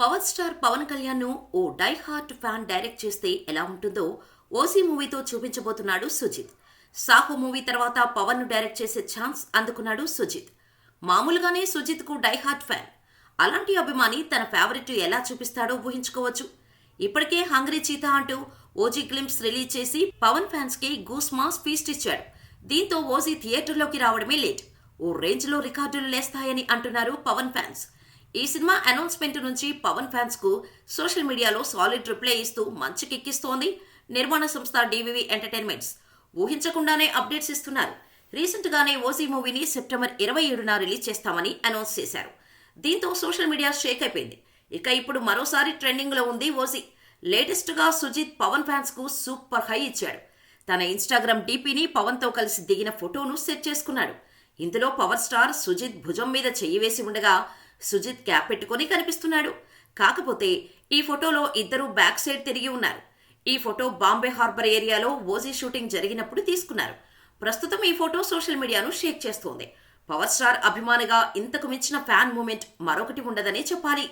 Power star Pawan Kalyan ను ఓ die hard fan direct చేస్తే ఎలా ఉంటుందో ఓసీ మూవీతో చూపించబోతున్నాడు సుజిత్. సాహో మూవీ తర్వాత పవన్ ను డైరెక్ట్ చేసే ఛాన్స్ అందుకున్నాడు సుజిత్. మామూలుగానే సుజిత్ కు డై హార్ట్ ఫ్యాన్. అలాంటి అభిమాని తన ఫేవరెట్ ఎలా చూపిస్తాడో ఊహించుకోవచ్చు. ఇప్పటికే హంగ్రీ చీతా అంటూ ఓజీ గ్లింప్స్ రిలీజ్ చేసి పవన్ ఫ్యాన్స్ కి గూస్ మాస్ ఫీస్ట్ ఇచ్చాడు. దీంతో ఓజీ థియేటర్లోకి రావడమే లేట్. ఓ రేంజ్ లో రికార్డులు లేస్తాయని అంటున్నారు పవన్ ఫ్యాన్స్. ఈ సినిమా అనౌన్స్మెంట్ నుంచి పవన్ ఫ్యాన్స్ కు సోషల్ మీడియాలో సాలిడ్ రిప్లై ఇస్తూ మంచి కిక్కిస్తోంది నిర్మాణ సంస్థ డివివి ఎంటర్టైన్మెంట్స్. ఊహించకుండానే అప్డేట్స్ ఇస్తున్నారు. రీసెంట్ గానే ఓజీ మూవీని సెప్టెంబర్ 27న రిలీజ్ చేస్తామని అనౌన్స్ చేశారు. దీంతో సోషల్ మీడియా షేక్ అయిపోయింది. ఇక ఇప్పుడు మరోసారి ట్రెండింగ్ లో ఉంది ఓజీ. లేటెస్ట్ గా సుజిత్ పవన్ ఫ్యాన్స్ కు సూపర్ హై ఇచ్చాడు. తన ఇన్స్టాగ్రామ్ డీపీని పవన్ తో కలిసి దిగిన ఫోటోను సెట్ చేసుకున్నాడు. ఇందులో పవర్ స్టార్ సుజిత్ భుజం మీద చెయ్యి వేసి ఉండగా సుజిత్ క్యాప్ పెట్టుకుని కనిపిస్తున్నాడు. కాకపోతే ఈ ఫోటోలో ఇద్దరు బ్యాక్ సైడ్ తిరిగి ఉన్నారు. ఈ ఫోటో బాంబే హార్బర్ ఏరియాలో ఓజీ షూటింగ్ జరిగినప్పుడు తీసుకున్నారు. ప్రస్తుతం ఈ ఫోటో సోషల్ మీడియాను షేక్ చేస్తోంది. పవర్ స్టార్ అభిమానిగా ఇంతకు మించిన ఫ్యాన్ మూమెంట్ మరొకటి ఉండదనే చెప్పాలి.